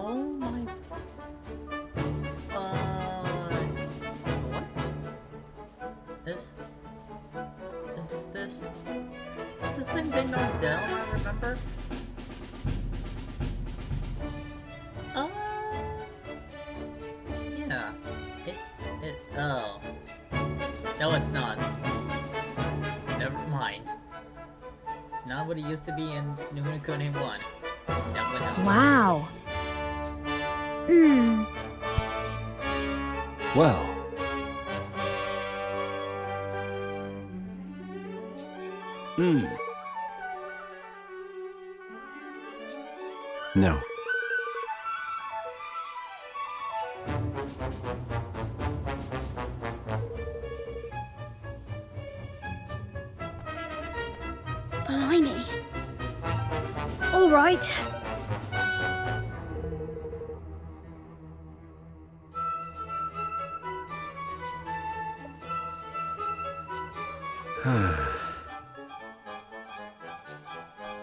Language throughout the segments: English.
Oh my... What? Is... Is this... Is this same Ding Dong Dell I remember? Yeah. It's... Oh. No, it's not. Never mind. It's not what it used to be in Kuni 1. Definitely not. Wow. Hmm. Well. No. Blimey. All right.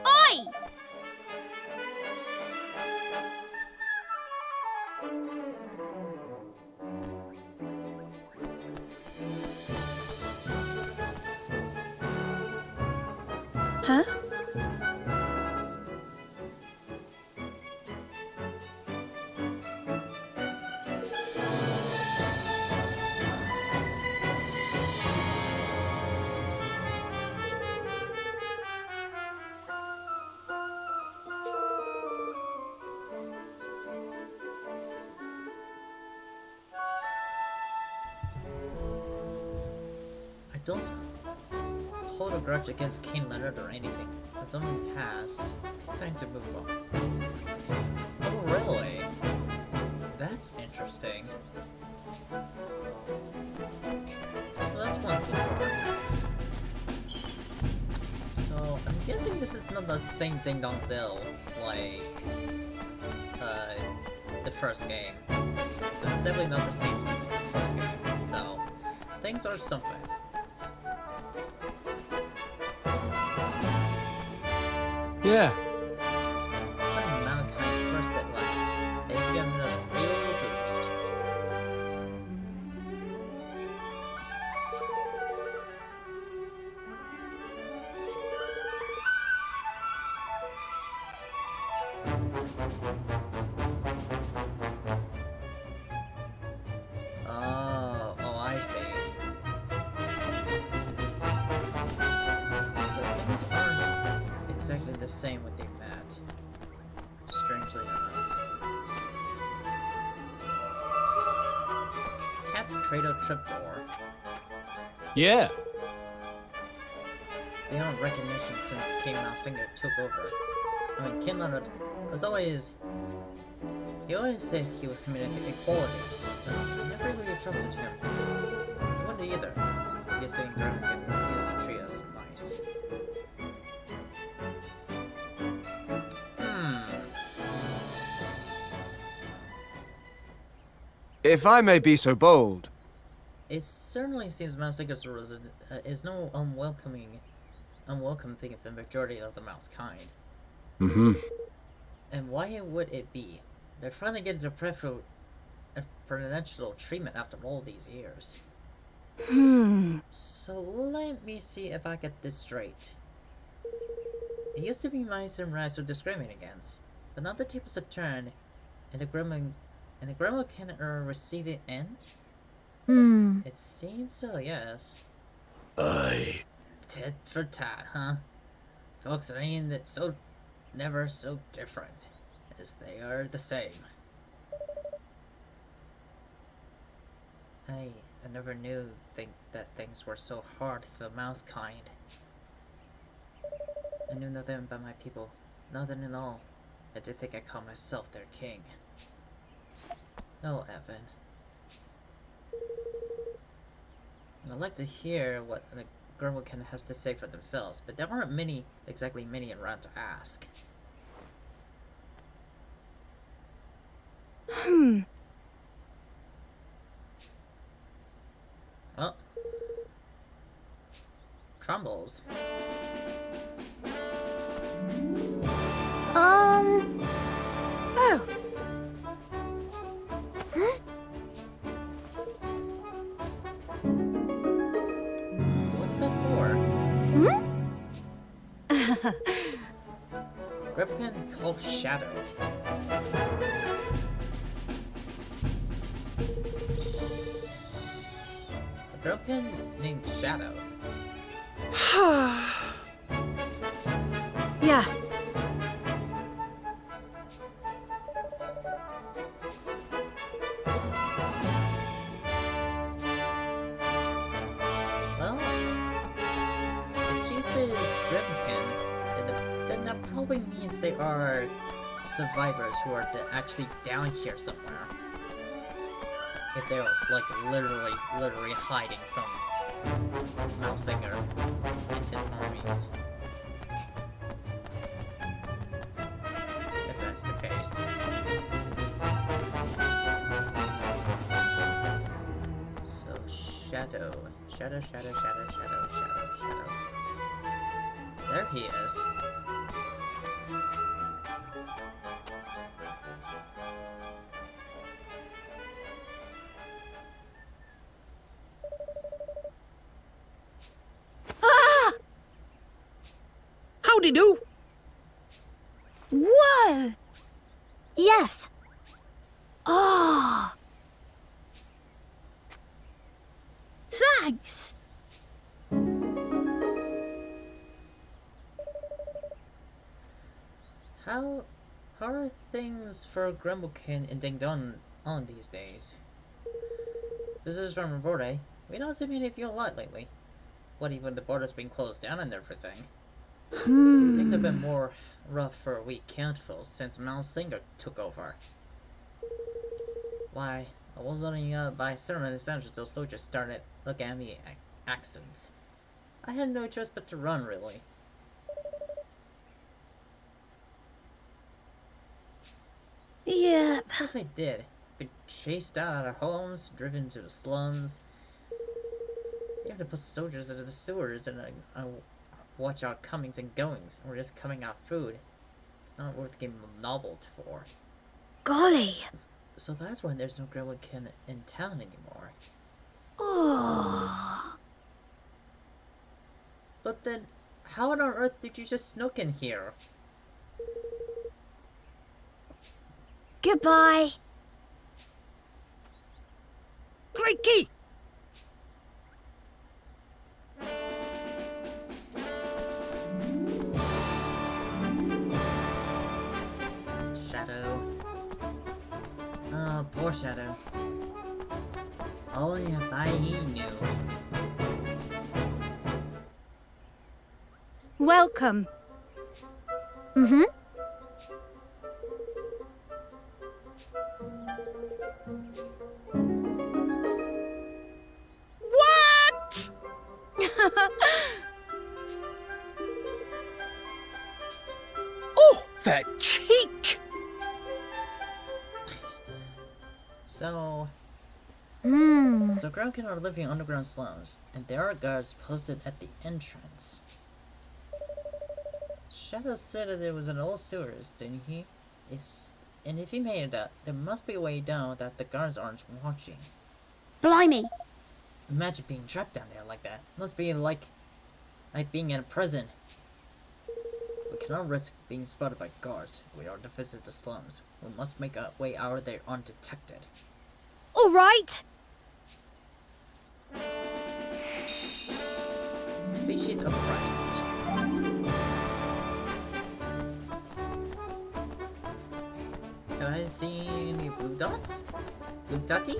Oi! Huh? I don't hold a grudge against King Leonard or anything. It's only past. It's time to move on. Oh, really? That's interesting. So that's one so far. So I'm guessing this is not the same Ding Dong Dell like the first game. So it's definitely not the same since the first game. So things are something. Yeah. What a Mankind first at last. They've given us a real boost. Oh, I see. So things aren't exactly the same when they met. Strangely enough. Cat's Cradle Tripdoor. Yeah. Beyond recognition since K-Mao Singer took over. I mean, King Leonard was always... He always said he was committed to equality, but I never really trusted him. I wouldn't either. I guess saying Revenant used to treat us mice. If I may be so bold. It certainly seems Mouse Singer's is no unwelcome thing of the majority of the mouse kind. Mm-hmm. And why would it be? They're finally getting their preferential treatment after all these years. So let me see if I get this straight. It used to be mice and rats were discriminated against, but now the tables have turned, and the grandma can receive the end? It seems so, yes. Aye. Tit for tat, huh? Folks ain't that so never so different as they are the same. I never knew that things were so hard for the mouse kind. I knew nothing about my people, nothing at all. I did think I called myself their king. Oh, Evan. I'd like to hear what the Gurmukhan has to say for themselves, but there aren't exactly many around to ask. Oh. Crumbles. Oh. called Shadow? A girl kin named Shadow. Yeah. Well, if she says Revenant, then that probably means they are survivors who are actually down here somewhere. If they're like literally hiding from Malsinger and his armies. If that's the case. So Shadow. Shadow. There he is. Howdy do. Whoa! Yes. Oh. Thanks. How are things for Grumblekin and Ding Dong on these days? This is from Reporte. We don't see many of you a lot lately. What, even the border's been closed down and everything? Things have been more rough for a weak handful since Malsinger took over. Why, I was running by certain essentials till soldiers started looking at me accents. I had no choice but to run, really. Yep. Of course I did. Been chased out of our homes, driven to the slums. You have to put soldiers into the sewers and watch our comings and goings. We're just coming out food. It's not worth getting nobbled for. Golly. So that's why there's no Gremlin in town anymore. Oh. But then, how on earth did you just snook in here? Goodbye. Great key. Shadow. Oh, poor Shadow. Only if I knew. Welcome. Mm-hmm. What? Oh, that cheek. So Groundkin are living in underground slums, and there are guards posted at the entrance. Shadow said that there was an old sewers, didn't he? And if he made it up, there must be a way down that the guards aren't watching. Blimey. Imagine being trapped down there like that. Must be like being in a prison. We cannot risk being spotted by guards. We are to visit the slums. We must make our way out of there undetected. All right. Species oppressed. Have I seen any blue dots? Blue dotty?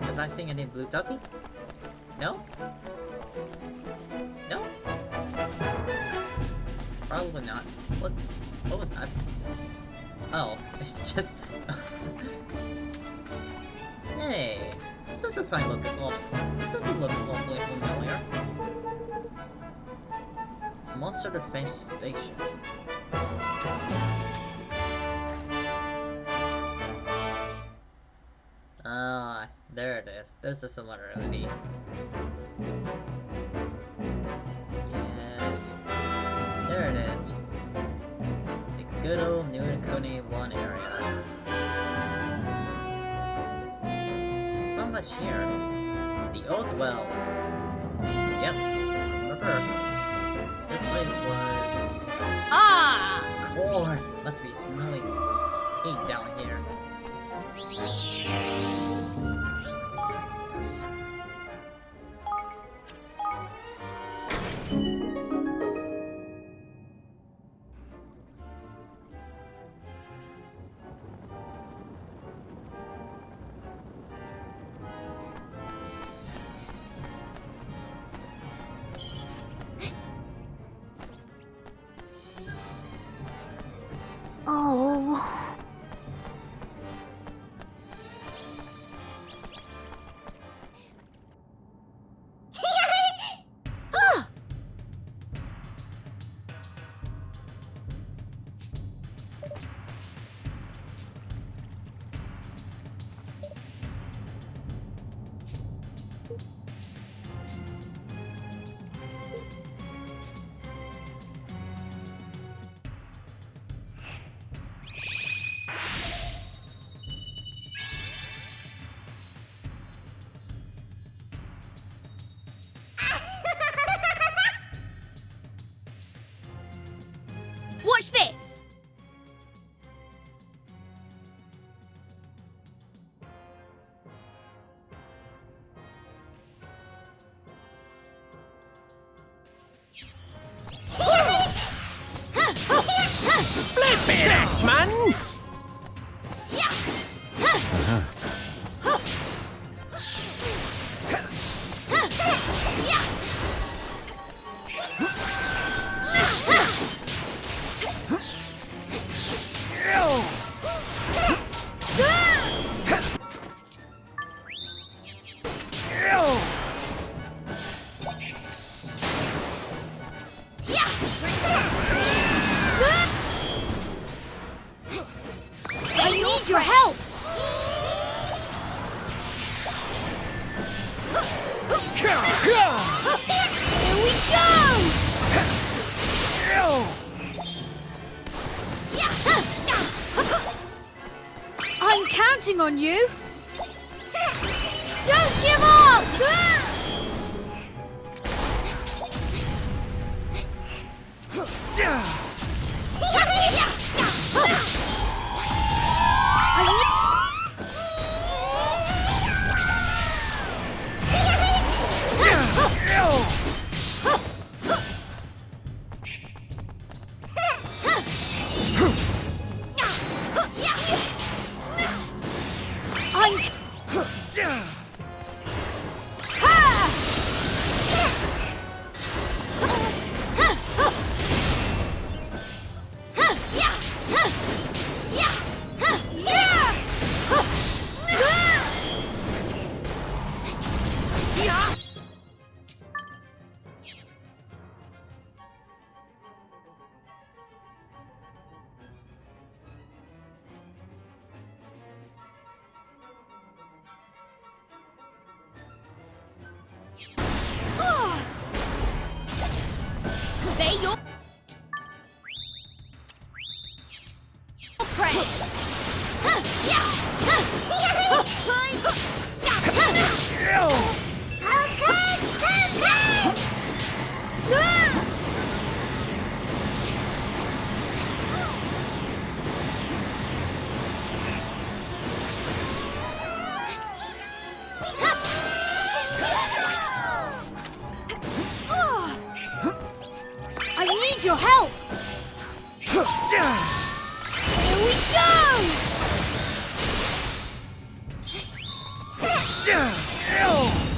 Have I seen any blue dotty? No? No? Probably not. What was that? Oh, it's just... Hey, this is a sign looking awful. This doesn't look awfully familiar. Monster Defense Station. Ah, there it is. There's a similarity. Yes. There it is. The good old New Kuni 1 area. There's not much here. The old well. Yep. Remember, this place was... Lord, let's be smelly heat down here. Yes. Oh. Watch this! Flip it, man! I need your help! Here we go! I'm counting on you! Don't give up! Say your prayers. I need your help. Here we go.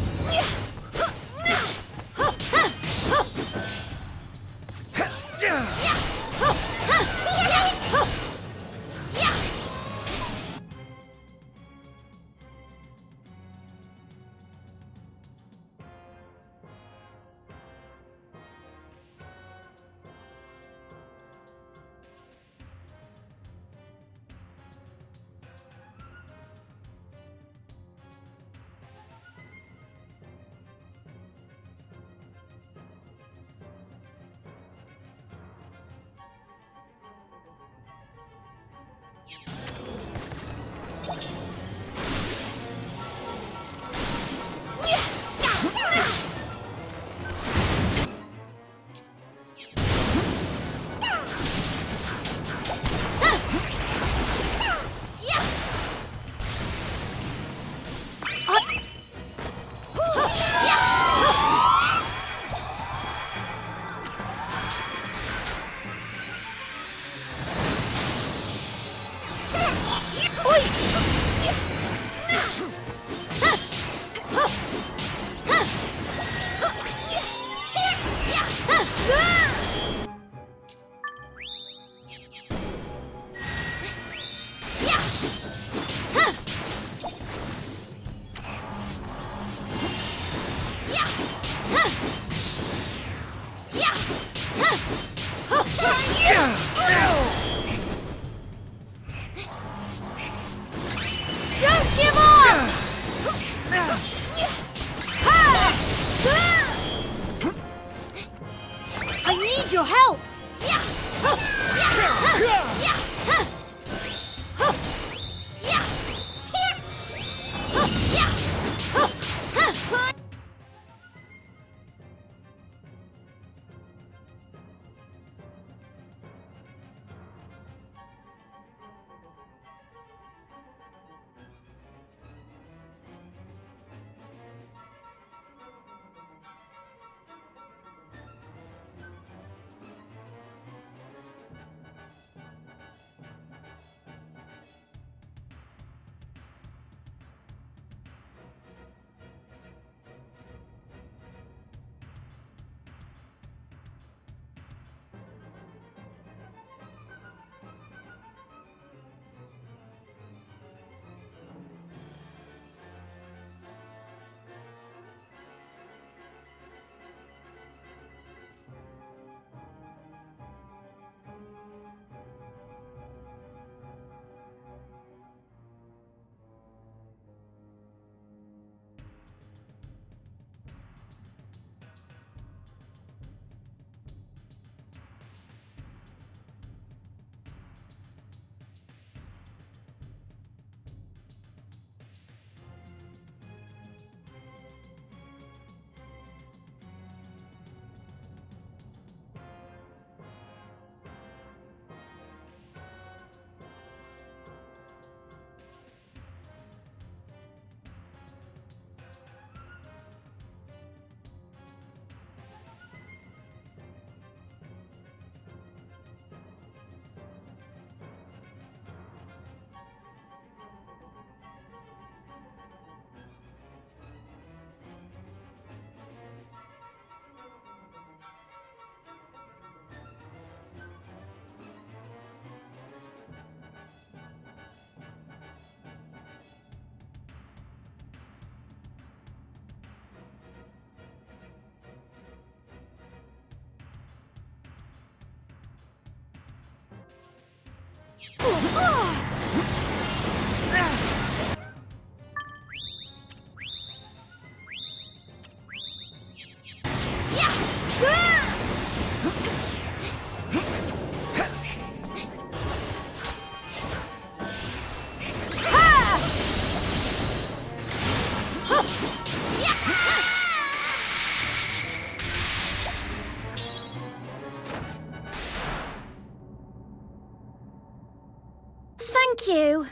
Thank you.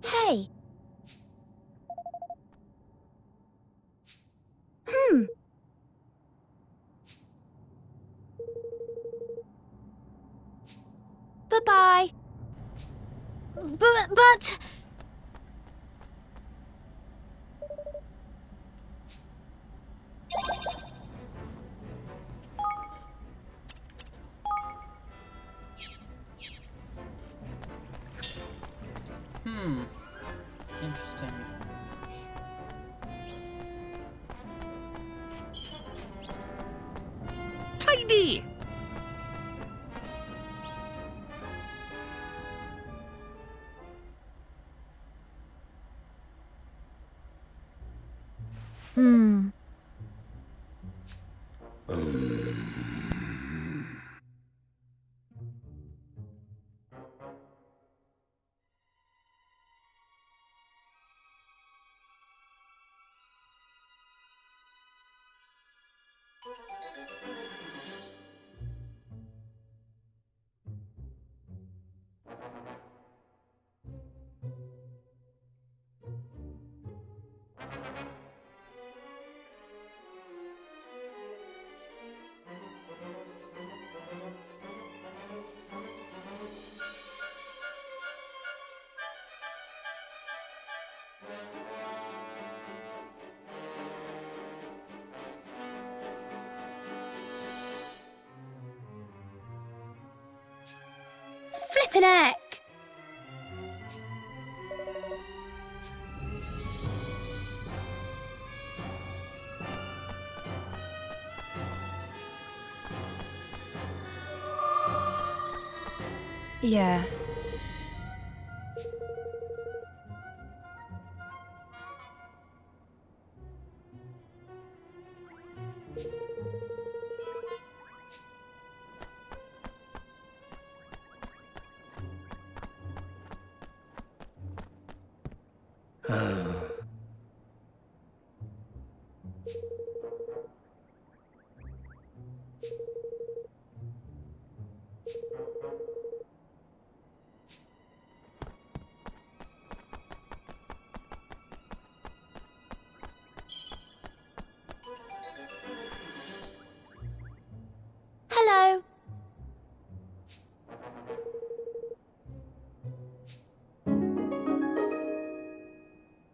Hey. Bye-bye. But... Interesting. Tidy! Flippin' heck! Yeah. Hello.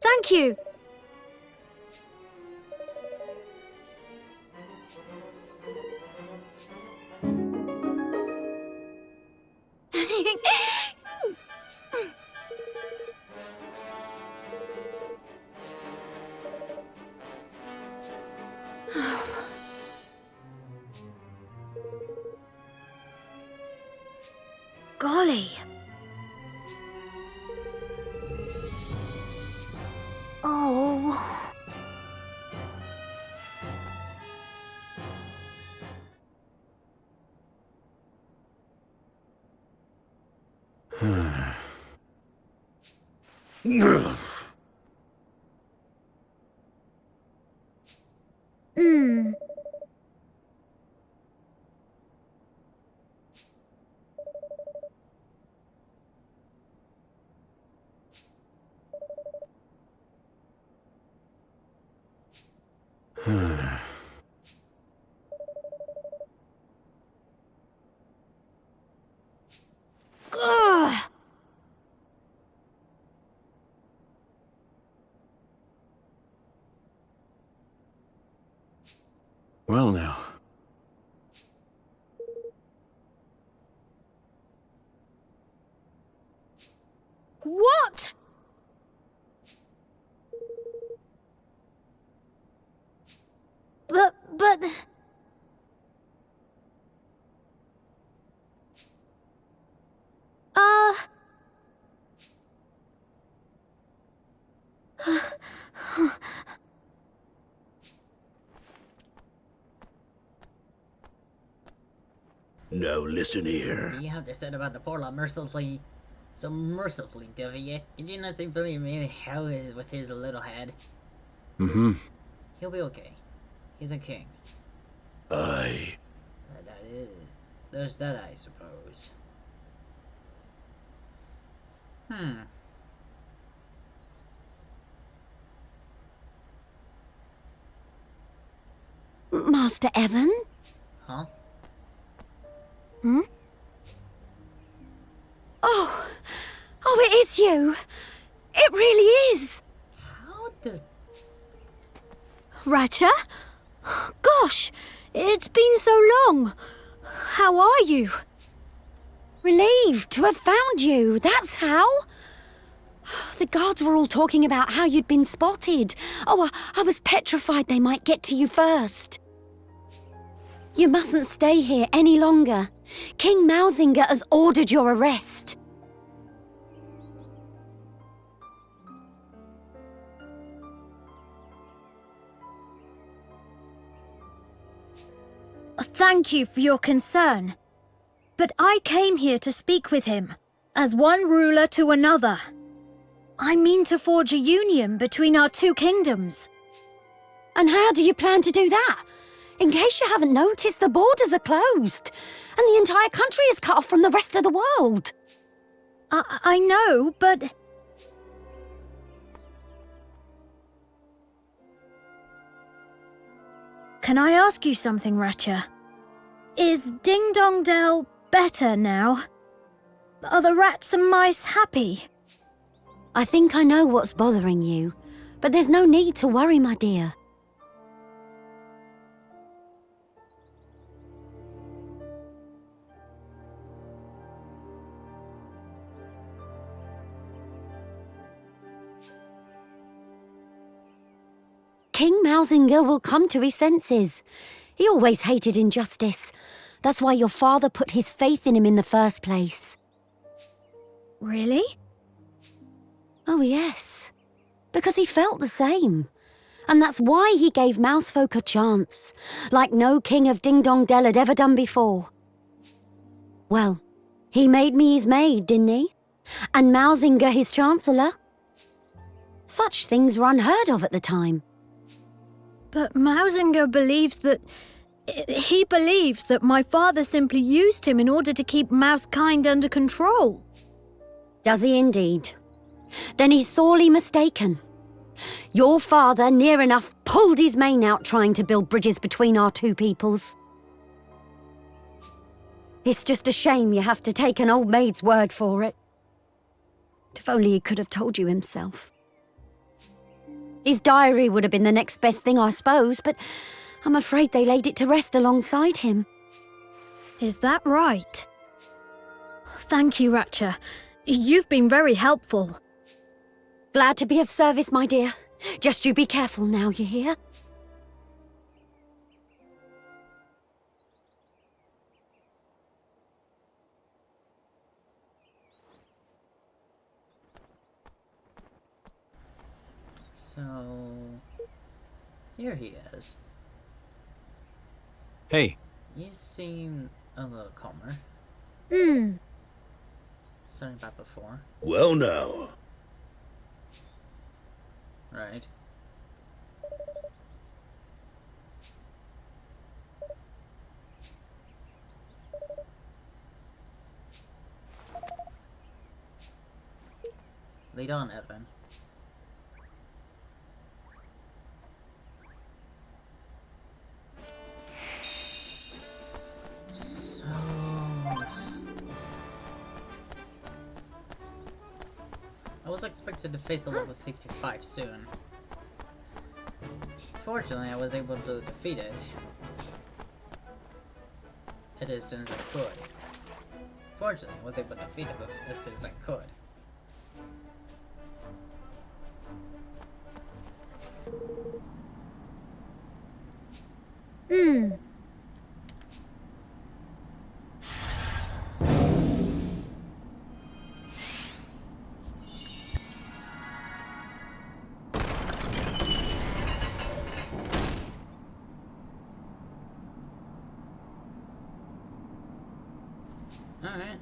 Thank you. Golly. Oh. Hmm. Ugh. Well now. What? But... Now listen here. Do you have to say about the poor lad mercifully? So mercifully, do you? Did you not simply me how is with his little head? Mm-hmm. He'll be okay. He's a king. Aye. That is... There's that, I suppose. Master Evan? Huh? Hmm? Oh, it is you. It really is. How the... Ratcha? Gosh, it's been so long. How are you? Relieved to have found you, that's how. The guards were all talking about how you'd been spotted. Oh, I was petrified they might get to you first. You mustn't stay here any longer. King Mausinger has ordered your arrest. Thank you for your concern. But I came here to speak with him, as one ruler to another. I mean to forge a union between our two kingdoms. And how do you plan to do that? In case you haven't noticed, the borders are closed, and the entire country is cut off from the rest of the world. I know, but... Can I ask you something, Ratcha? Is Ding Dong Dell better now? Are the rats and mice happy? I think I know what's bothering you, but there's no need to worry, my dear. King Mausinger will come to his senses. He always hated injustice. That's why your father put his faith in him in the first place. Really? Oh, yes. Because he felt the same. And that's why he gave Mousefolk a chance, like no king of Ding Dong Dell had ever done before. Well, he made me his maid, didn't he? And Mausinger his chancellor. Such things were unheard of at the time. But Mausinger believes that... He believes that my father simply used him in order to keep Mousekind under control. Does he indeed? Then he's sorely mistaken. Your father near enough pulled his mane out trying to build bridges between our two peoples. It's just a shame you have to take an old maid's word for it. If only he could have told you himself. His diary would have been the next best thing, I suppose, but I'm afraid they laid it to rest alongside him. Is that right? Thank you, Ratcha. You've been very helpful. Glad to be of service, my dear. Just you be careful now, you hear? So... Here he is. Hey. You seem a little calmer. Starting back before. Well now. Right. Lead on, Evan. So... I was expected to face a level 55 soon. Fortunately, I was able to defeat it. As soon as I could. Fortunately, I was able to defeat it as soon as I could. Alright.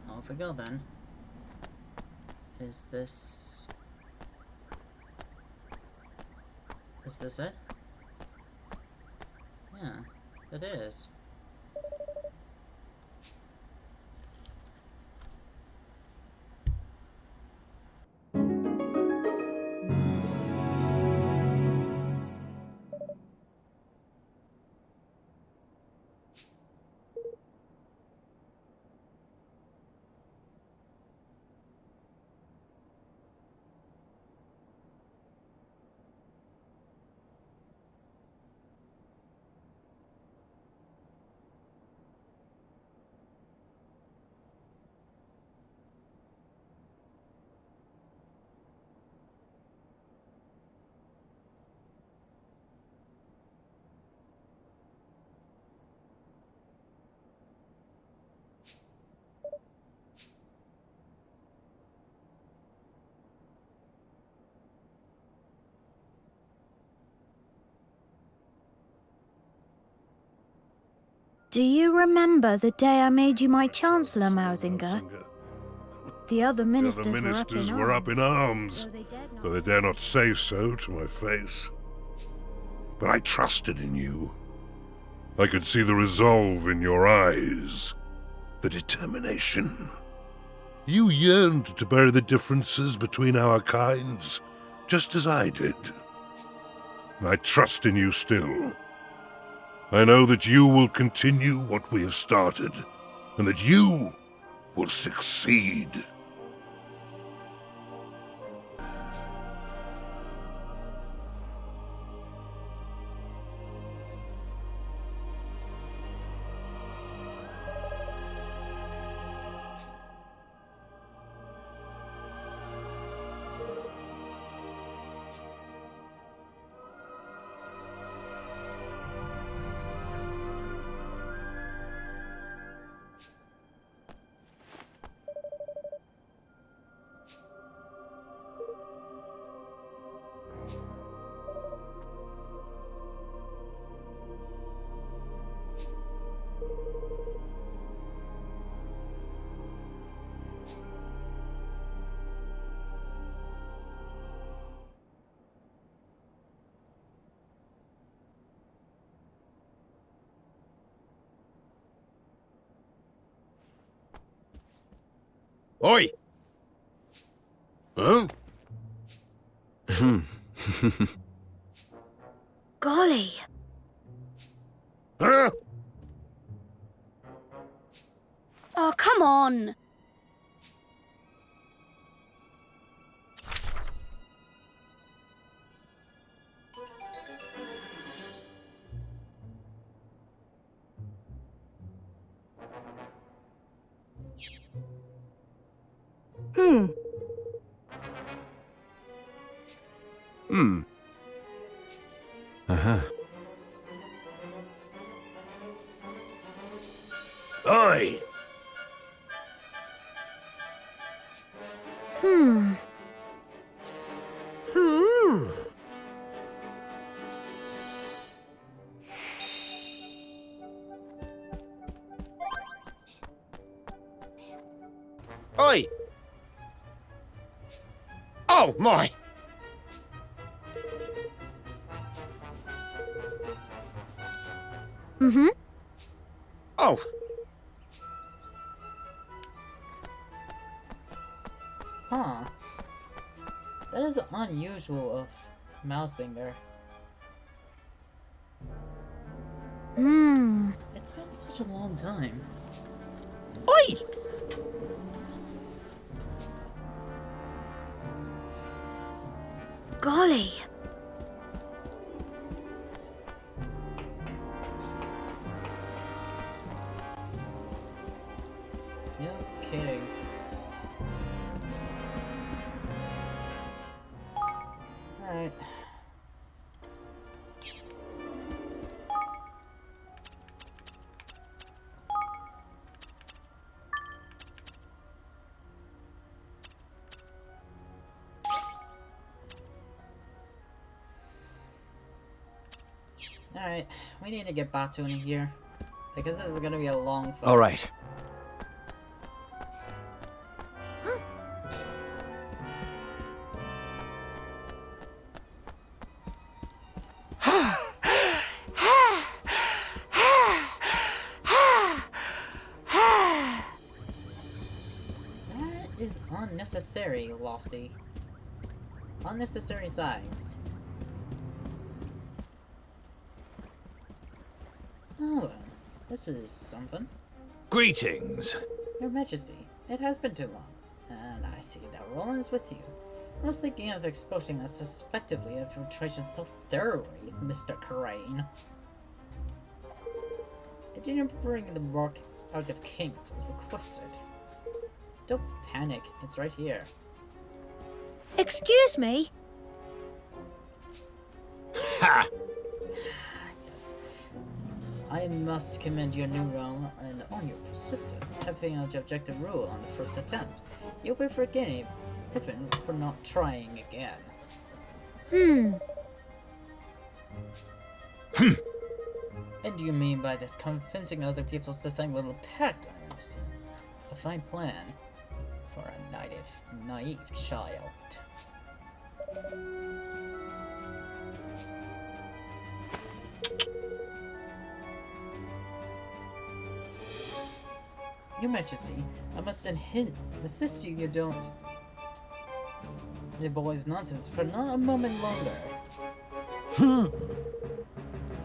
Off we go then. Is this it? Yeah, it is. Do you remember the day I made you my Chancellor, Mausinger? The other ministers, were up in arms, though they dared not though they dare not say so to my face. But I trusted in you. I could see the resolve in your eyes, the determination. You yearned to bury the differences between our kinds, just as I did. And I trust in you still. I know that you will continue what we have started, and that you will succeed. Oi! Huh? Golly! Huh? Oh, come on! Aye. Oi! Oh, my! Mm-hmm. Oh! Huh. That is unusual of Mausinger. It's been such a long time. Oi! Golly! No kidding. Alright. Alright, we need to get back to in here. Because this is gonna be a long fight. All right. is unnecessary, Lofty. Unnecessary size. Oh, well, this is something. Greetings. Your Majesty, it has been too long, and I see that Roland is with you. I was thinking of exposing us suspectively of infiltration so thoroughly, Mr. Crane. I didn't bring the Mark out of Kings as requested. Don't panic, it's right here. Excuse me? Ha! Yes. I must commend your new role and on your persistence, having out the objective rule on the first attempt. You'll be forgiven even for not trying again. And you mean by this convincing other people to sign a little pact, I understand. A fine plan for a naive child. Your Majesty, I must insist you don't the boy's nonsense for not a moment longer.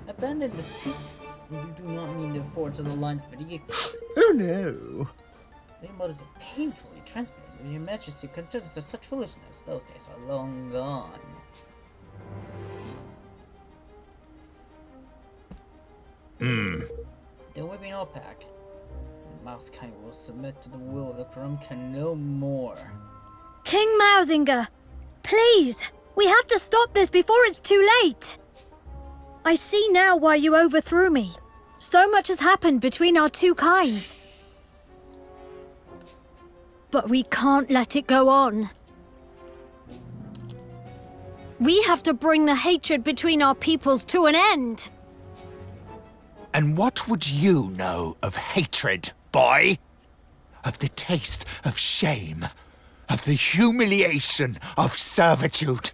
Abandon this piece. You do not mean to forge the lines of vehicles. Oh no. The motives are painfully transmitted. Your Majesty considers to such foolishness. Those days are long gone. There will be no pack. Mousekind will submit to the will of the Krumka no more. King Mausinger, please, we have to stop this before it's too late. I see now why you overthrew me. So much has happened between our two kinds. But we can't let it go on. We have to bring the hatred between our peoples to an end. And what would you know of hatred, boy? Of the taste of shame, of the humiliation of servitude.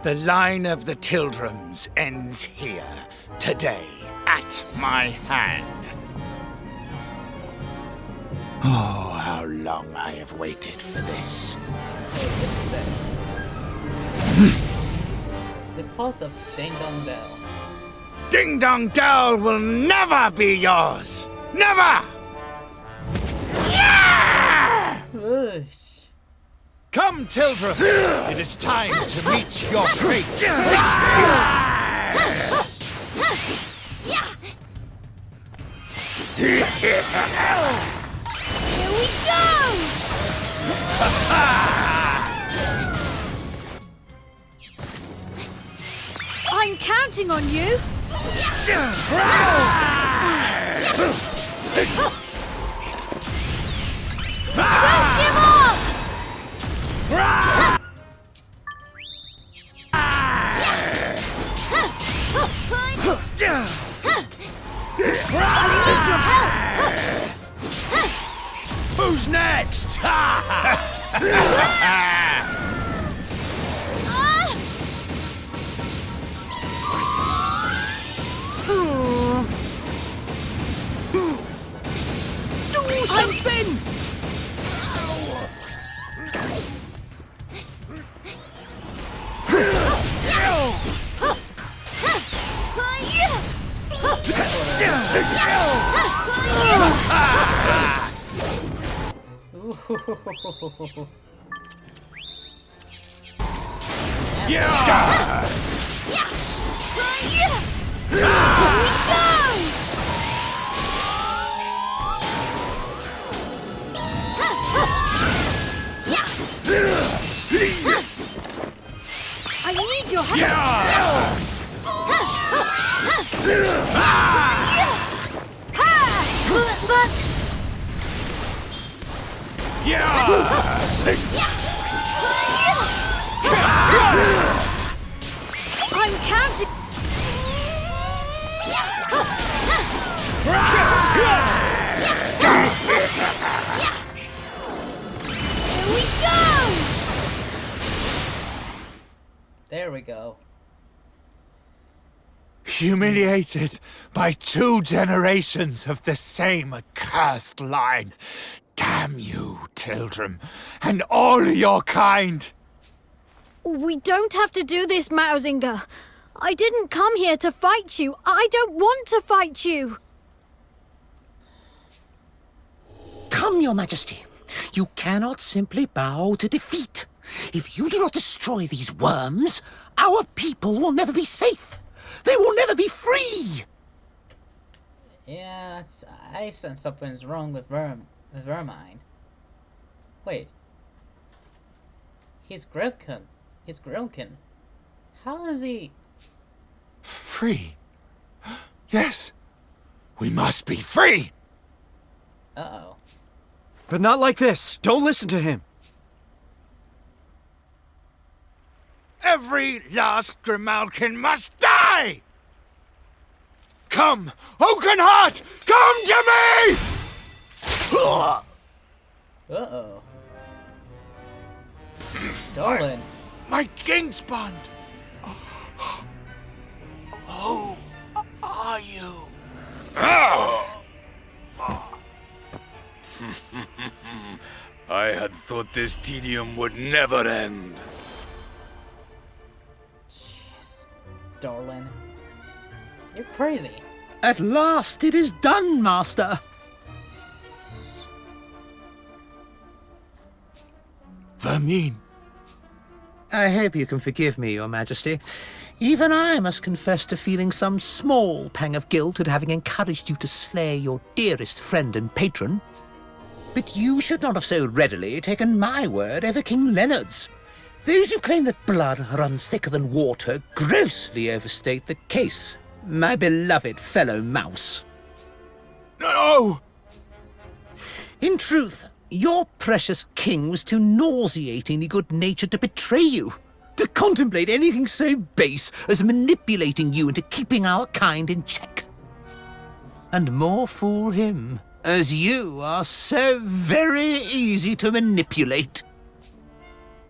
The line of the Tildrams ends here, today, at my hand. Oh, how long I have waited for this. The pulse of Ding Dong Dell. Ding Dong Dell will never be yours! Never! Yeah! Ugh. Come, Tildrum! It is time to meet your fate! Here we go! I'm counting on you! Don't give up! I need your help! Who's next? Do something! Yeah! I need your help! Yeah! But... I'm counting... Here we go! There we go. Humiliated by 2 generations of the same accursed line. Damn you, Tildrum, and all your kind! We don't have to do this, Mausinger. I didn't come here to fight you. I don't want to fight you. Come, your majesty. You cannot simply bow to defeat. If you do not destroy these worms, our people will never be safe. They will never be free. Yeah, I sense something's wrong with Vermine. Wait. He's Grilkin. He's Grilkin. How is he... Free? Yes. We must be free! Uh-oh. But not like this. Don't listen to him. Every last Grimalkin must die! Come, Oakenheart! Come to me! Uh-oh. Dolan. My Kingsbond! Who are you? I had thought this tedium would never end. Jeez. Dolan. You're crazy. At last it is done, master. Vermine. I hope you can forgive me, your majesty. Even I must confess to feeling some small pang of guilt at having encouraged you to slay your dearest friend and patron. But you should not have so readily taken my word over King Leonard's. Those who claim that blood runs thicker than water grossly overstate the case, my beloved fellow mouse. No! In truth, your precious king was too nauseatingly good-natured to betray you, to contemplate anything so base as manipulating you into keeping our kind in check. And more fool him, as you are so very easy to manipulate.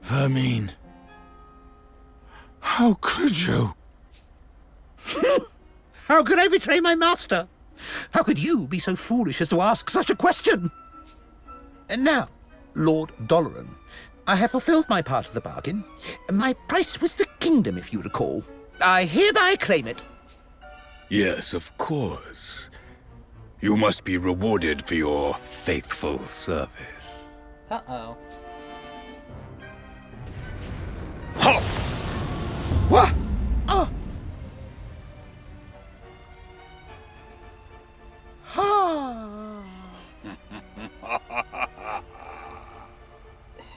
Vermine. How could you? How could I betray my master? How could you be so foolish as to ask such a question? And now, Lord Doloran, I have fulfilled my part of the bargain. My price was the kingdom, if you recall. I hereby claim it. Yes, of course. You must be rewarded for your faithful service. Uh-oh. Ha! What? Oh.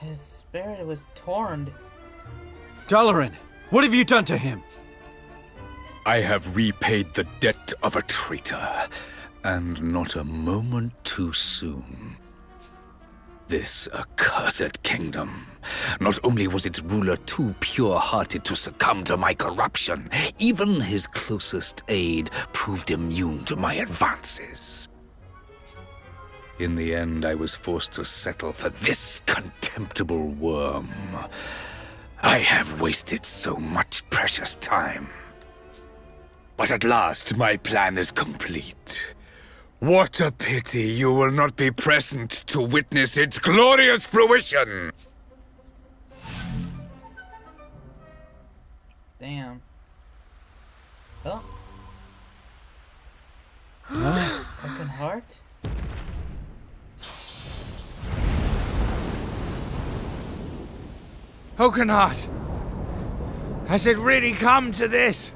His spirit was torn. Doloran, what have you done to him? I have repaid the debt of a traitor, and not a moment too soon. This accursed kingdom. Not only was its ruler too pure-hearted to succumb to my corruption, even his closest aide proved immune to my advances. In the end, I was forced to settle for this contemptible worm. I have wasted so much precious time. But at last, my plan is complete. What a pity you will not be present to witness its glorious fruition! Damn. Oh. Open heart? Oakenheart! Has it really come to this?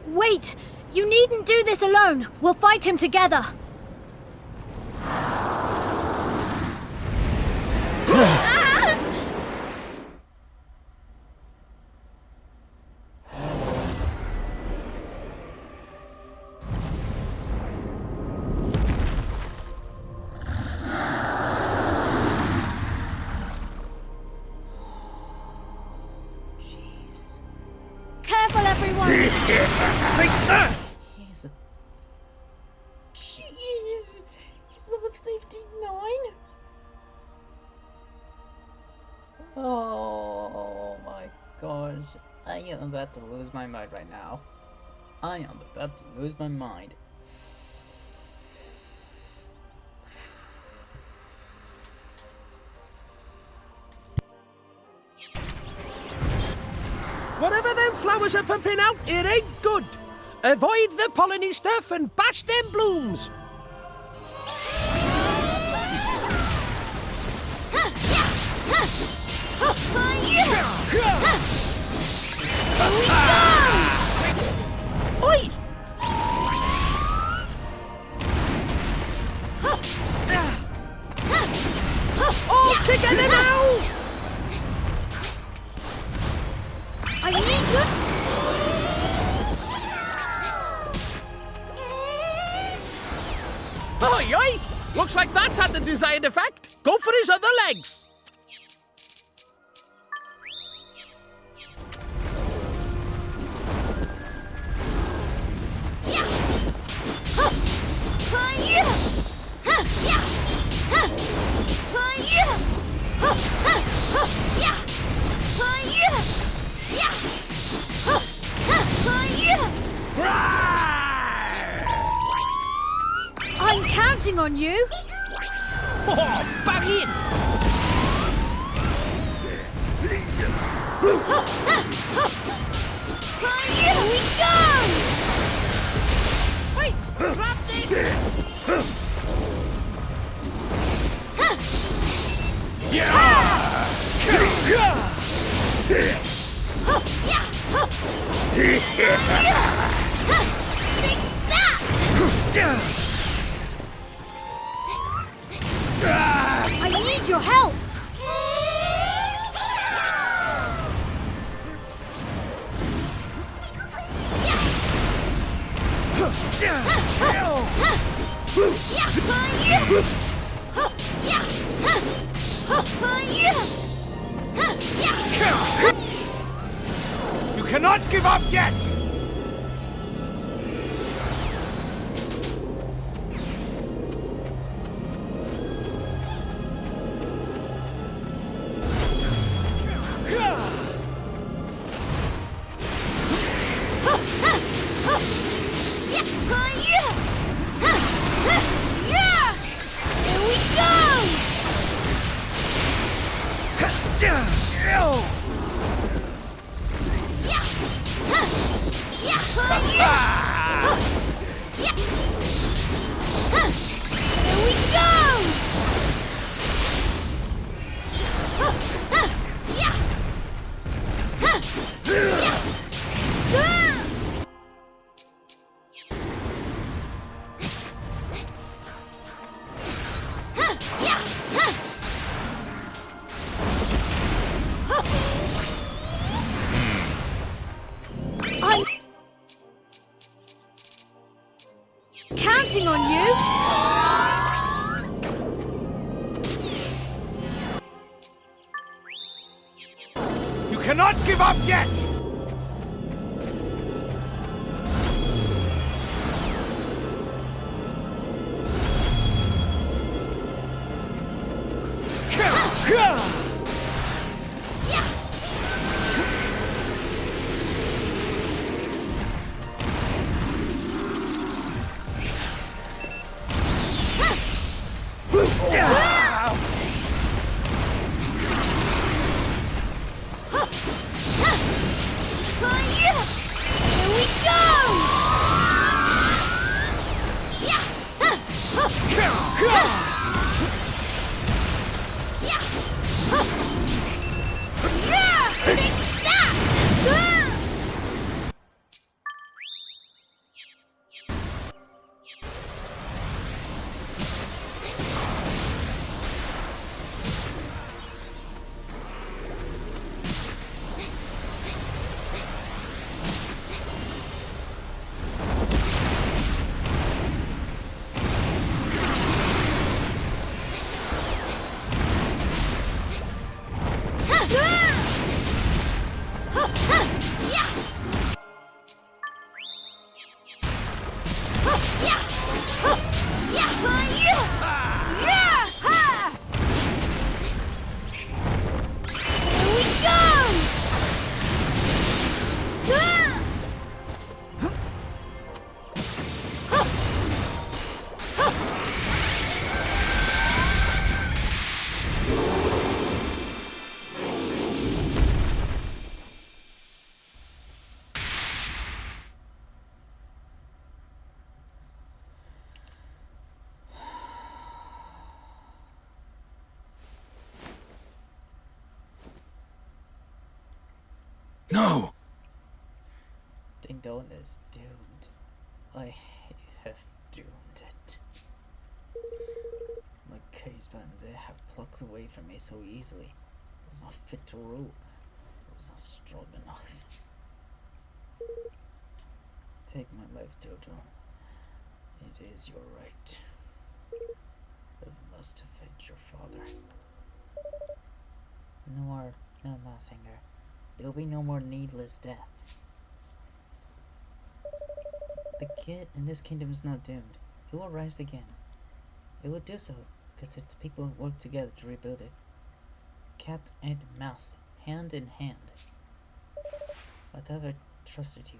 Wait! You needn't do this alone. We'll fight him together. Jeez. Careful, everyone! Take that! He's a... Jeez! He's level 59? Oh my gosh. I am about to lose my mind right now. I am about to lose my mind. Whatever them flowers are pumping out, it ain't good. Avoid the polleny stuff and bash them blooms. Oi! All together now! I need you. Oi, oi! Looks like that's had the desired effect. Go for his other legs. I'm counting on you. Oh, bang in! Here we go! Wait, grab this! I need your help. You cannot give up yet! Here we go! Here we go! I'm counting on you. You cannot give up yet! No. Ding Dong is doomed. I have doomed it. My case band they have plucked away from me so easily. It was not fit to rule. It was not strong enough. Take my life, Jojo. It is your right. But it must affect your father. No Mouseinger. There will be no more needless death. The kid in this kingdom is not doomed. It will rise again. It will do so because its people work together to rebuild it. Cat and mouse, hand in hand. My father trusted you.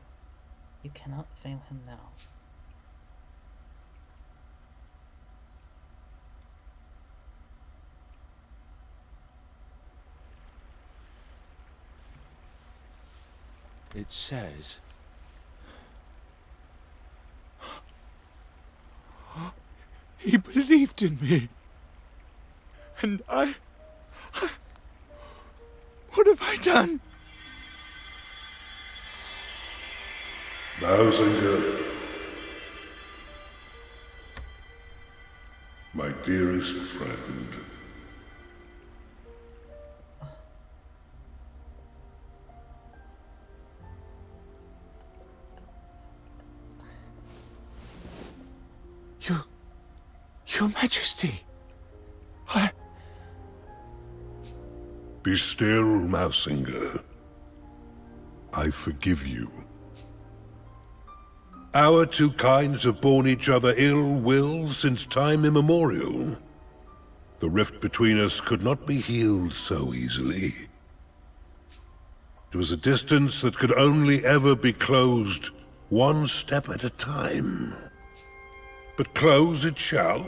You cannot fail him now. It says... He believed in me. And I... What have I done? Mausinger, my dearest friend. Your Majesty. Be still, Mausinger. I forgive you. Our two kinds have borne each other ill will since time immemorial. The rift between us could not be healed so easily. It was a distance that could only ever be closed one step at a time. But close it shall.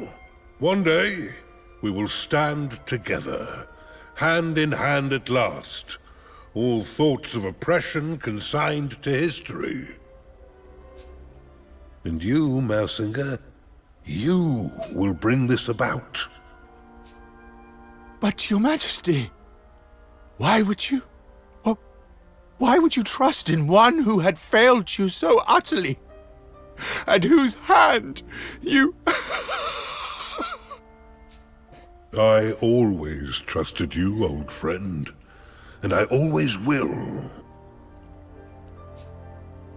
One day, we will stand together, hand in hand at last, all thoughts of oppression consigned to history. And you, Mausinger, you will bring this about. But, Your Majesty, why would you trust in one who had failed you so utterly? At whose hand you... I always trusted you, old friend, and I always will.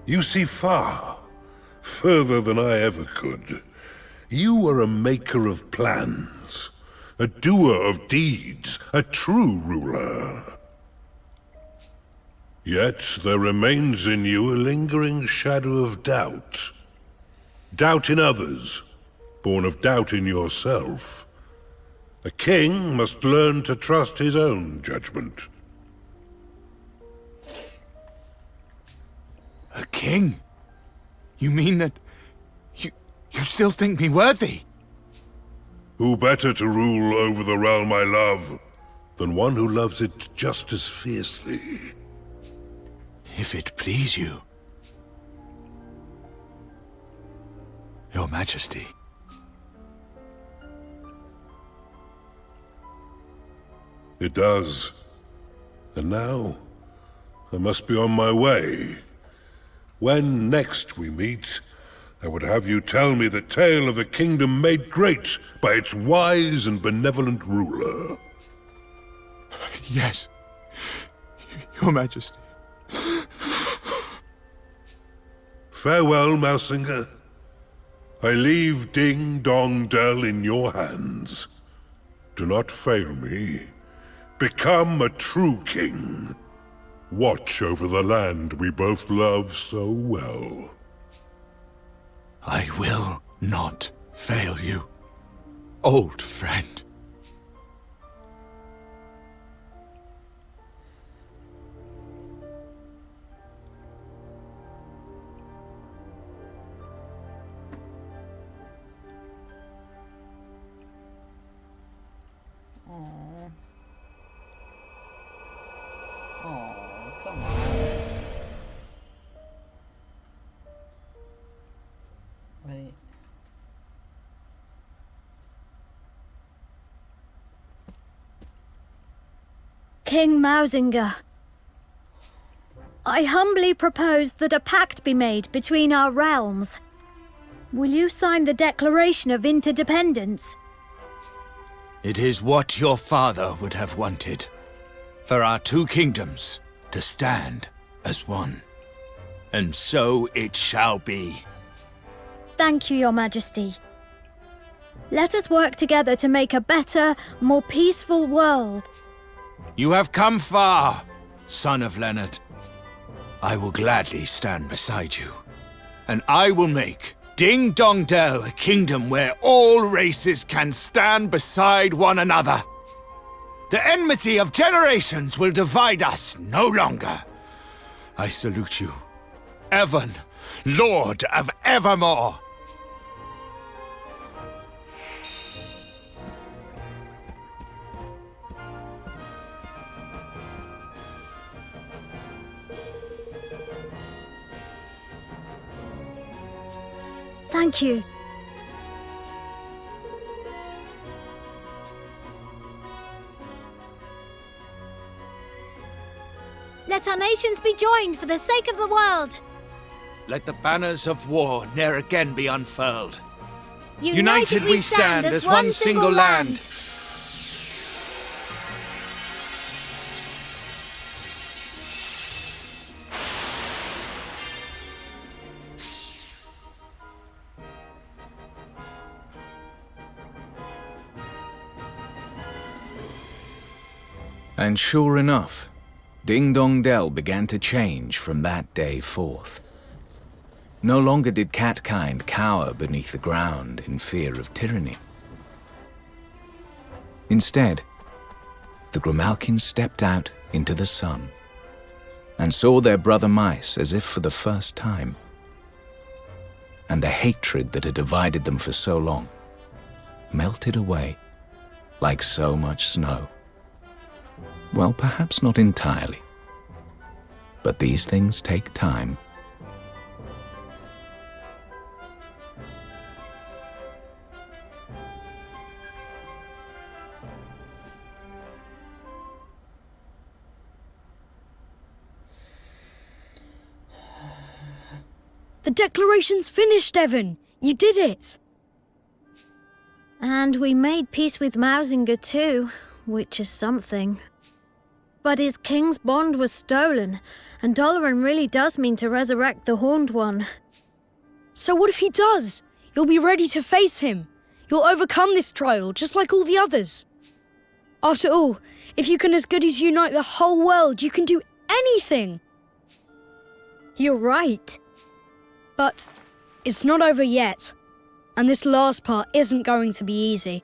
You see far, further than I ever could. You are a maker of plans, a doer of deeds, a true ruler. Yet there remains in you a lingering shadow of doubt. Doubt in others, born of doubt in yourself. A king must learn to trust his own judgment. A king? You mean that you still think me worthy? Who better to rule over the realm I love than one who loves it just as fiercely? If it please you. Your Majesty. It does. And now, I must be on my way. When next we meet, I would have you tell me the tale of a kingdom made great by its wise and benevolent ruler. Yes, Your Majesty. Farewell, Mausinger. I leave Ding Dong Dell in your hands. Do not fail me. Become a true king. Watch over the land we both love so well. I will not fail you, old friend. Oh, come on. Wait. King Mausinger, I humbly propose that a pact be made between our realms. Will you sign the Declaration of Interdependence? It is what your father would have wanted. For our two kingdoms to stand as one. And so it shall be. Thank you, Your Majesty. Let us work together to make a better, more peaceful world. You have come far, son of Leonard. I will gladly stand beside you. And I will make Ding Dong Dell a kingdom where all races can stand beside one another. The enmity of generations will divide us no longer. I salute you, Evan, Lord of Evermore. Thank you. Let our nations be joined for the sake of the world. Let the banners of war ne'er again be unfurled. United we stand as one single land. And sure enough, Ding Dong Dell began to change from that day forth. No longer did catkind cower beneath the ground in fear of tyranny. Instead, the Grimalkins stepped out into the sun and saw their brother mice as if for the first time. And the hatred that had divided them for so long melted away like so much snow. Well, perhaps not entirely, but these things take time. The declaration's finished, Evan. You did it. And we made peace with Mausinger too, which is something. But his king's bond was stolen, and Doloran really does mean to resurrect the Horned One. So what if he does? You'll be ready to face him. You'll overcome this trial, just like all the others. After all, if you can as good as unite the whole world, you can do anything. You're right. But it's not over yet. And this last part isn't going to be easy.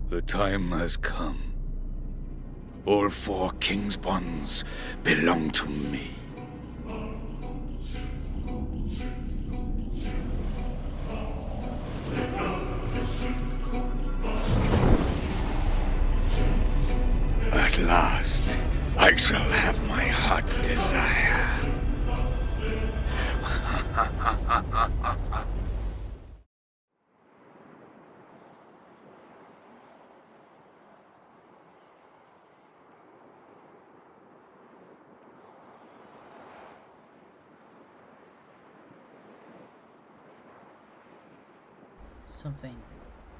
The time has come. All four king's bonds belong to me. At last, I shall have my heart's desire.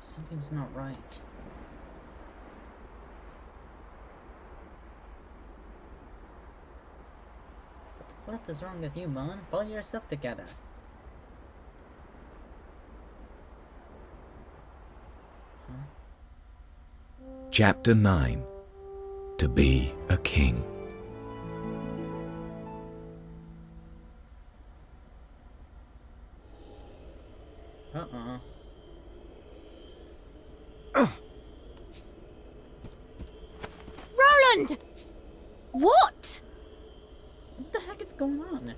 Something's not right. What is wrong with you, Mon? Pull yourself together. Chapter 9. To be a king. Roland! What? What the heck is going on?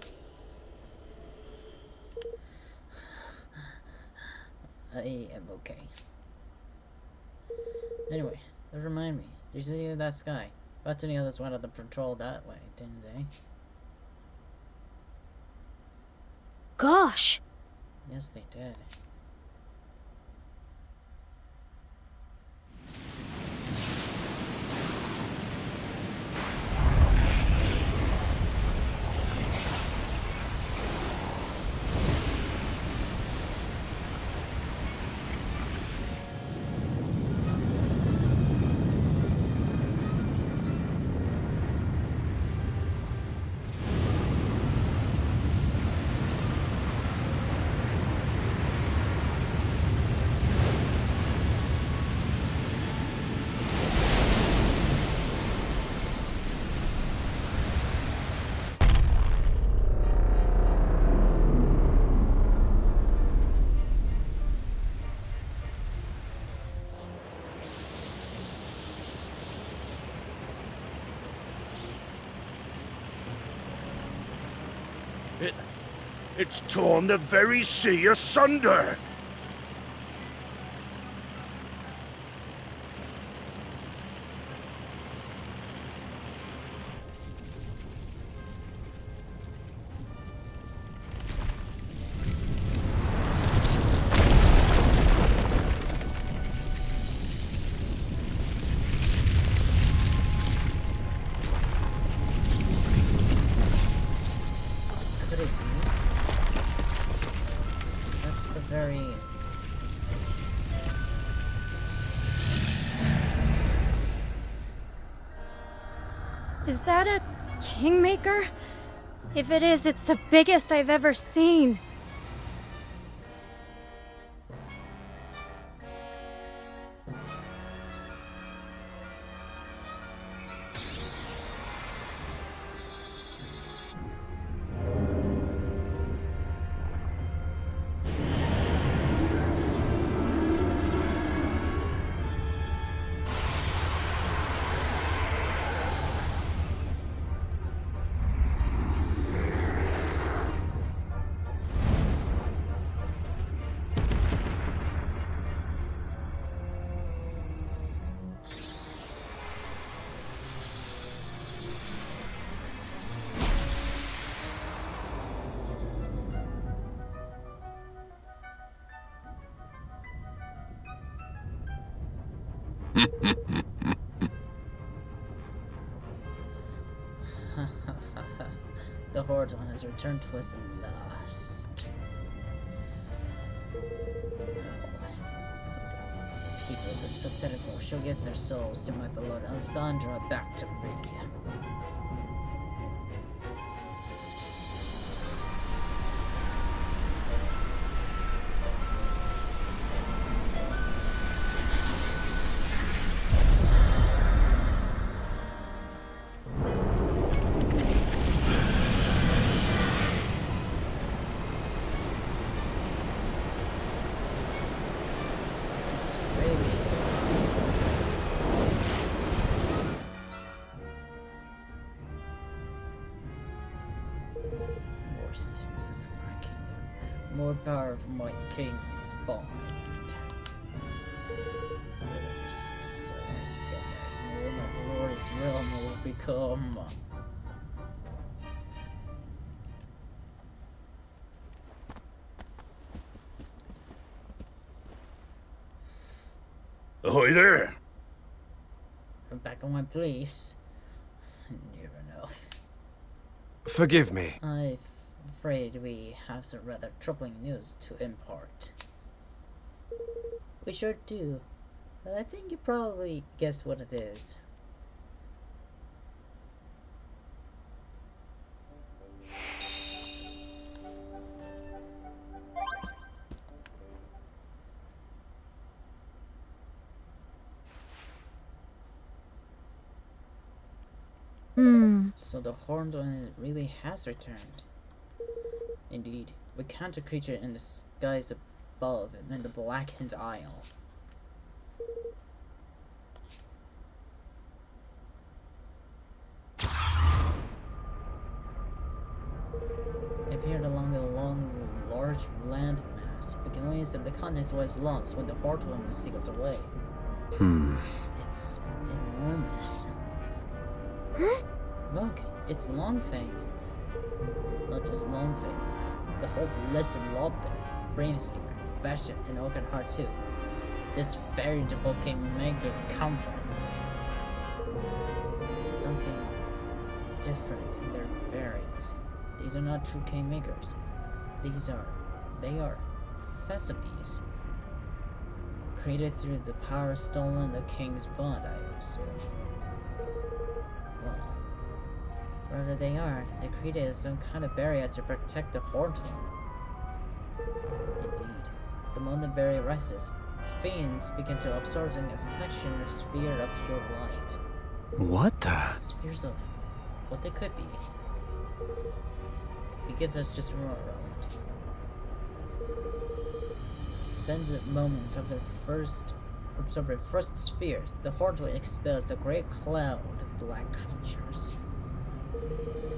I am okay. Anyway, that remind me. Did you see that sky? Bet any others went on the patrol that way, didn't they? Gosh! Yes, they did. It's torn the very sea asunder. Could it be? That's the very... Is that a kingmaker? If it is, it's the biggest I've ever seen. The Horde has returned to us last. People of this pathetic world shall give their souls to my beloved Alessandra back to me. More citizens of my kingdom, more power from my king's bond. Celestial, more my glorious realm will become. Ahoy there! I'm back on my place. Near enough. Forgive me. I'm afraid we have some rather troubling news to impart. We sure do, but I think you probably guessed what it is. So the Horned One really has returned. Indeed, we count a creature in the skies above and in the Blackened Isle. It appeared along a large land mass. We can only assume the continent was lost when the Horned One was sealed away. It's enormous. Look, it's Longfang. Not just Longfang, lad. The whole blessed lot there. Brainskimmer, Bastion, and Oakenheart too. This veritable Kingmaker conference. Something different in their bearings. These are not true Kingmakers. They are Thespies. Created through the power stolen the king's blood, I assume. Well, wherever they are, they created some kind of barrier to protect the Horned One. Indeed, the moment the barrier rises, fiends begin to absorb a section of sphere of pure light. What the? Spheres of what they could be. If you give us just a moment, Roland. Sends it moments of their first absorbing first spheres, the Horde will expels the great cloud of black creatures.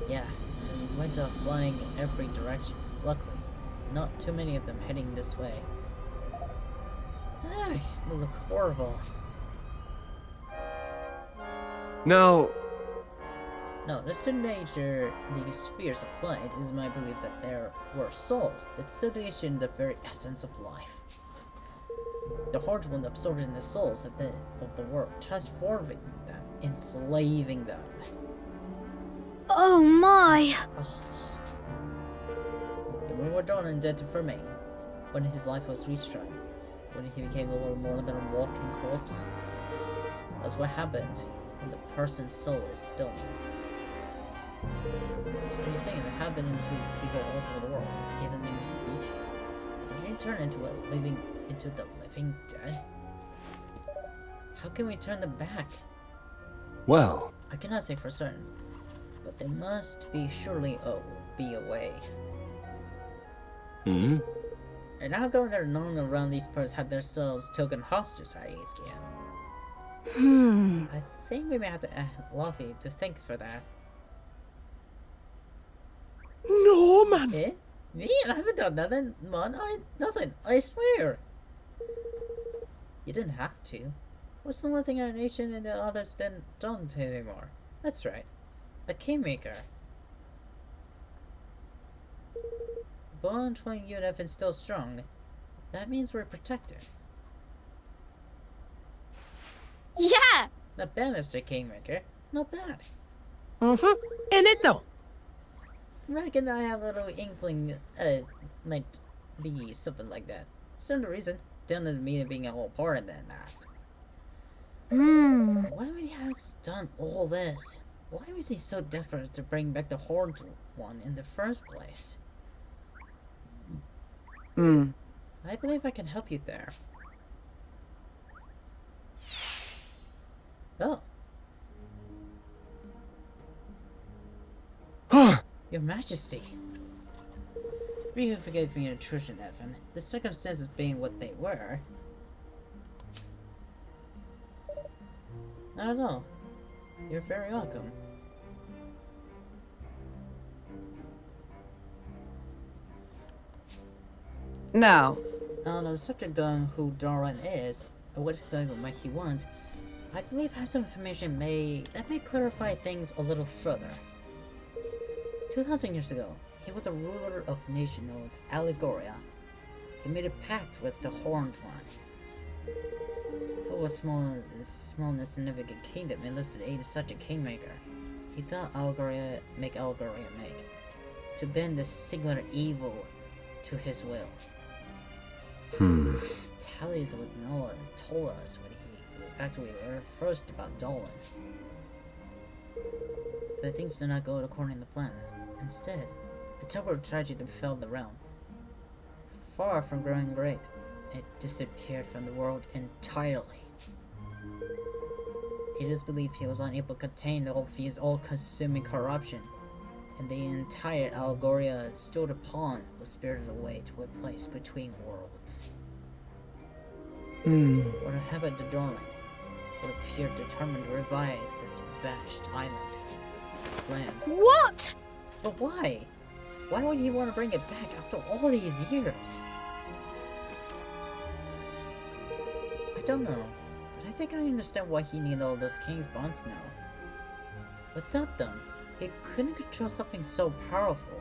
Yeah, and went off flying in every direction. Luckily, not too many of them heading this way. Ah, it will look horrible. No. No, just to nature these spheres of light is my belief that there were souls that studied the very essence of life. The Horde will absorb in the souls of the world, transforming them, enslaving them. Oh my! When we're done and dead for me, when his life was restrained, when he became a little more than a walking corpse, that's what happened when the person's soul is stolen. So you're saying that happened to people all over the world, even as you speak? Did you turn into the living dead? How can we turn them back? Well, I cannot say for certain, but there must be surely be a way. And now going there none around these parts had their souls taken hostage, I ask you. I think we may have to Luffy to think for that. No, man. Eh? Me? I haven't done nothing, man. Nothing. I swear. You didn't have to. What's the one thing our nation and the others don't anymore? That's right. A Kingmaker. The bond between you and Evan is still strong. That means we're protected. Yeah! Not bad, Mr. Kingmaker. Not bad. In it though. I reckon I have a little inkling might be something like that. Still no reason. Doesn't mean it being a whole part of that. Why would he have done all this? Why was he so desperate to bring back the Horned One in the first place? I believe I can help you there. Oh. Your Majesty. You forgave me an intrusion, Evan. The circumstances being what they were. Not at all. You're very welcome. Now, On the subject of who Darwin is, and what exactly might he want, I believe I have some information that may clarify things a little further. 2,000 years ago, he was a ruler of a nation known as Allegoria. He made a pact with the Horned One. For what small and significant kingdom enlisted aid such a kingmaker, he thought Allegoria make, to bend the singular evil to his will. Tallies with Noah told us when we learned first about Dolan. But things did not go according to plan. Instead, a terrible tragedy befell the realm. Far from growing great, it disappeared from the world entirely. It is believed he was unable to contain his all-consuming corruption, and the entire Allegoria stood upon was spirited away to a place between worlds. What happened to Dorland would appear determined to revive this vanished island. Land. What? But why? Why would he want to bring it back after all these years? I don't know, but I think I understand why he needed all those king's bonds now. Without them, he couldn't control something so powerful.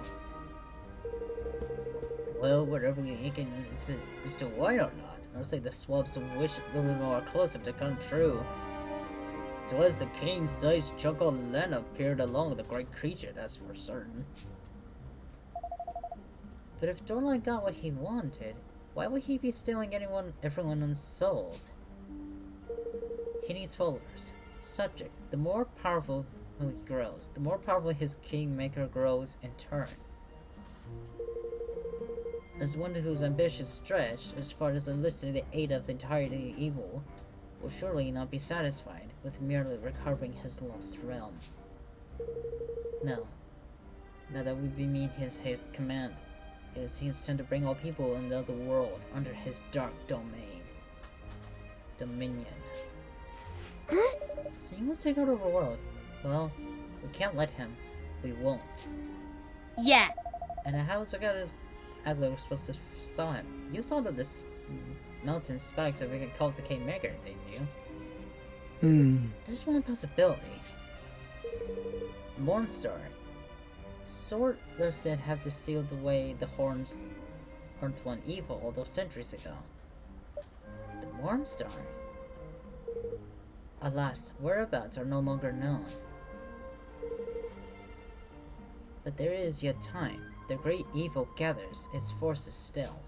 Well, whatever he can is to why or not. Let's say the swabs wish a little bit more closer to come true. Twas the king-sized chocolate land appeared along with a great creature, that's for certain. But if Dorlan got what he wanted, why would he be stealing everyone's souls? He needs followers. Subject: the more powerful he grows, the more powerful his kingmaker grows in turn. As one whose ambitions stretch as far as enlisting the aid of the entirely evil, will surely not be satisfied with merely recovering his lost realm. No. Now that we beneath his command, it seems time to bring all people in the other world under his dark dominion. So he wants to take over the world. Well, we can't let him. We won't. Yeah. And how's the guy is Adler was supposed to saw him? You saw that this mountain spikes that we can cause the King Maker, didn't you? There's one possibility. Mornstar. Sword said have to seal away the horns aren't one evil all those centuries ago. The Mornstar? Alas, whereabouts are no longer known. But there is yet time. The great evil gathers its forces still.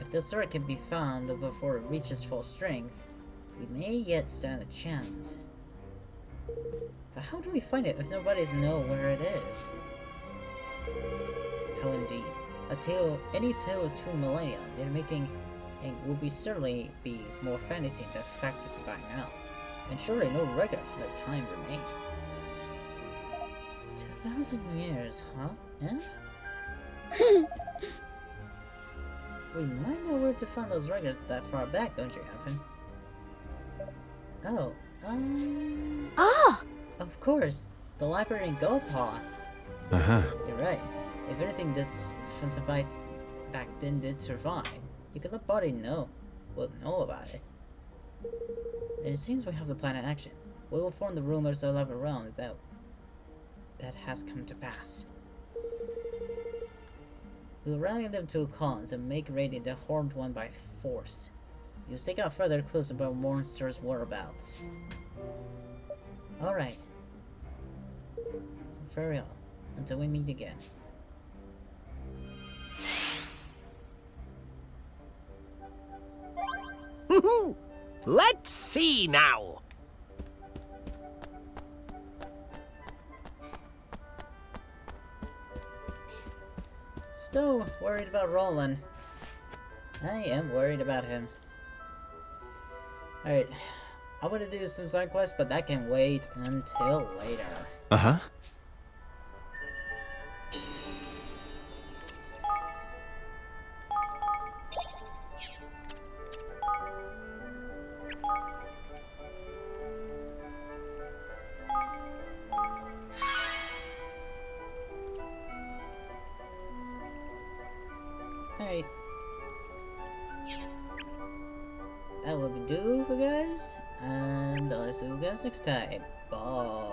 If the sword can be found before it reaches full strength, we may yet stand a chance. But how do we find it if nobody knows where it is? How indeed. Any tale of 2 millennia in making will certainly be more fantasy than fact by now, and surely no record for that time remains. 2,000 years, huh? Eh? We might know where to find those records that far back, don't you, Evan? Oh, Ah! of course, the library in Gopal. You're right. If anything this survived back then did survive, you could let Body know. We'll know about it. And it seems we have the plan in action. We will form the rulers of 11 realms that has come to pass. We will rally them to a cause and make ready the Horned One by force. You'll seek out further clues about Mornstar's whereabouts. Alright. Farewell, until we meet again. Let's see now. Still worried about Roland. I am worried about him. Alright, I want to do some side quests, but that can wait until later. Alright. That will be do for guys, and I'll see you guys next time. Bye.